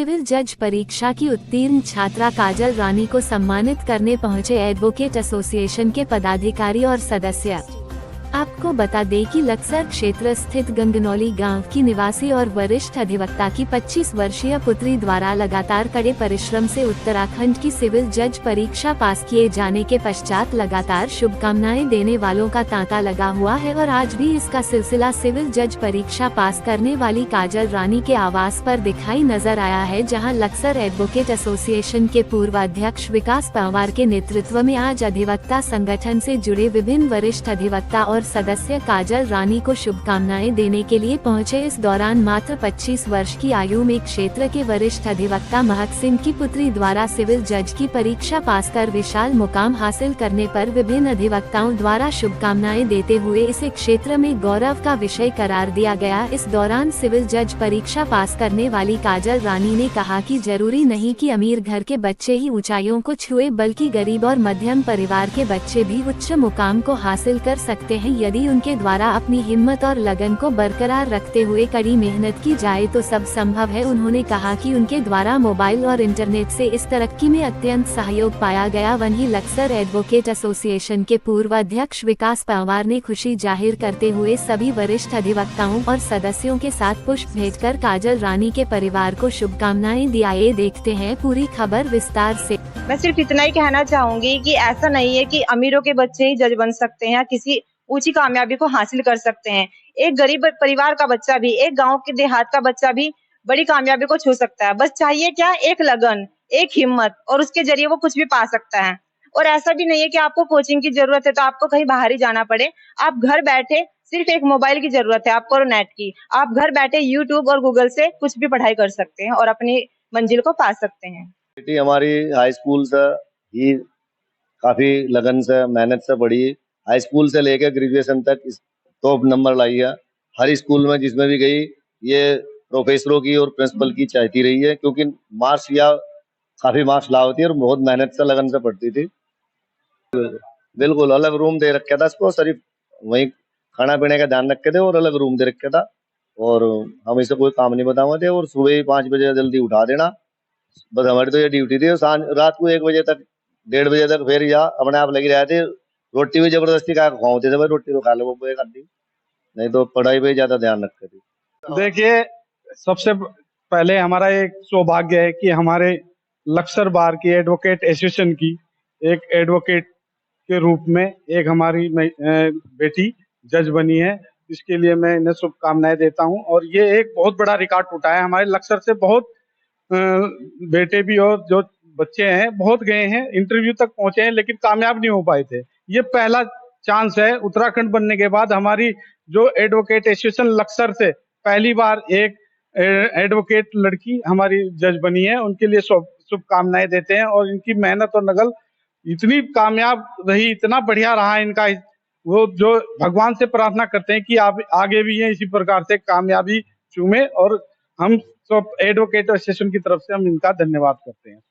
Civil जज परीक्षा की उत्तीर्ण छात्रा काजल रानी को सम्मानित करने पहुंचे एडवोकेट एसोसिएशन के पदाधिकारी और सदस्य। आपको बता दें कि लक्सर क्षेत्र स्थित गंगनौली गांव की निवासी और वरिष्ठ अधिवक्ता की 25 वर्षीय पुत्री द्वारा लगातार कड़े परिश्रम से उत्तराखंड की सिविल जज परीक्षा पास किए जाने के पश्चात लगातार शुभकामनाएं देने वालों का तांता लगा हुआ है और आज भी इसका सिलसिला सिविल जज परीक्षा पास करने वाली काजल रानी के आवास पर दिखाई नजर आया है, जहां लक्सर एडवोकेट एसोसिएशन के पूर्व अध्यक्ष विकास पंवार के नेतृत्व में आज अधिवक्ता संगठन से जुड़े विभिन्न वरिष्ठ अधिवक्ता और सदस्य काजल रानी को शुभकामनाएं देने के लिए पहुंचे। इस दौरान मात्र 25 वर्ष की आयु में क्षेत्र के वरिष्ठ अधिवक्ता महक सिंह की पुत्री द्वारा सिविल जज की परीक्षा पास कर विशाल मुकाम हासिल करने पर विभिन्न अधिवक्ताओं द्वारा शुभकामनाएं देते हुए इसे क्षेत्र में गौरव का विषय करार दिया गया। इस दौरान सिविल जज परीक्षा पास करने वाली काजल रानी ने कहा कि जरूरी नहीं कि अमीर घर के बच्चे ही ऊंचाइयों को छुए, बल्कि गरीब और मध्यम परिवार के बच्चे भी उच्च मुकाम को हासिल कर सकते हैं यदि उनके द्वारा अपनी हिम्मत और लगन को बरकरार रखते हुए कड़ी मेहनत की जाए तो सब संभव है। उन्होंने कहा कि उनके द्वारा मोबाइल और इंटरनेट से इस तरक्की में अत्यंत सहयोग पाया गया। वहीं लक्सर एडवोकेट एसोसिएशन के पूर्व अध्यक्ष विकास पंवार ने खुशी जाहिर करते हुए सभी वरिष्ठ अधिवक्ताओं और सदस्यों के साथ पुष्प भेजकर काजल रानी के परिवार को शुभकामनाएं दी। आइए देखते हैं पूरी खबर विस्तार से। मैं सिर्फ इतना ही कहना चाहूंगी कि ऐसा नहीं है कि अमीरों के बच्चे ही जज बन सकते हैं या किसी ऊंची कामयाबी को हासिल कर सकते हैं। एक गरीब परिवार का बच्चा भी, एक गांव के देहात का बच्चा भी बड़ी कामयाबी को छू सकता है। बस चाहिए क्या, एक लगन, एक हिम्मत, और उसके जरिए वो कुछ भी पा सकता है। और ऐसा भी नहीं है कि आपको कोचिंग की जरूरत है तो आपको कहीं बाहर ही जाना पड़े। आप घर बैठे, सिर्फ एक मोबाइल की जरूरत है आपको और नेट की, आप घर बैठे यूट्यूब और गूगल से कुछ भी पढ़ाई कर सकते हैं और अपनी मंजिल को पा सकते हैं। बेटी हमारी हाई स्कूल से ही काफी लगन से मेहनत से पढ़ी। हाई स्कूल से लेकर ग्रेजुएशन तक टॉप नंबर लाई है। हर स्कूल में जिसमें भी गई ये प्रोफेसरों की और प्रिंसिपल की चाहती रही है, क्योंकि मार्क्स या काफी मार्क्स ला होती है और बहुत मेहनत से लगन से पढ़ती थी। बिल्कुल अलग रूम दे रखा था इसको, सिर्फ वही खाना पीने का ध्यान रखे थे और अलग रूम दे रखा था। और हम इसे कोई काम नहीं बताए थे और सुबह ही 5 बजे जल्दी उठा देना, बस हमारी तो ये ड्यूटी थी। रात को 1 बजे तक, 1:30 बजे तक फिर या अपने आप लगी रहे थे। रोटी भी जबरदस्ती का खुआते थे, भाई रोटी तो खा लो, वो कर दी, नहीं तो पढ़ाई पे ज्यादा ध्यान रखते थे। देखिए, सबसे पहले हमारा एक सौभाग्य है कि हमारे लक्सर बार की एडवोकेट एसोसिएशन की एक एडवोकेट के रूप में एक हमारी बेटी जज बनी है। इसके लिए मैं इन्हें शुभकामनाएं देता हूं। और ये एक बहुत बड़ा रिकॉर्ड टूटा है। हमारे लक्सर से बहुत बेटे भी और जो बच्चे हैं बहुत गए हैं, इंटरव्यू तक पहुंचे हैं, लेकिन कामयाब नहीं हो पाए थे। ये पहला चांस है उत्तराखंड बनने के बाद। हमारी जो एडवोकेट एसोसिएशन लक्सर से पहली बार एक एडवोकेट लड़की हमारी जज बनी है, उनके लिए शुभकामनाएं देते हैं। और इनकी मेहनत और लगन इतनी कामयाब रही, इतना बढ़िया रहा इनका, वो जो भगवान से प्रार्थना करते हैं कि आप आगे भी ये इसी प्रकार से कामयाबी चूमे। और हम सब एडवोकेट एसोसिएशन की तरफ से हम इनका धन्यवाद करते हैं।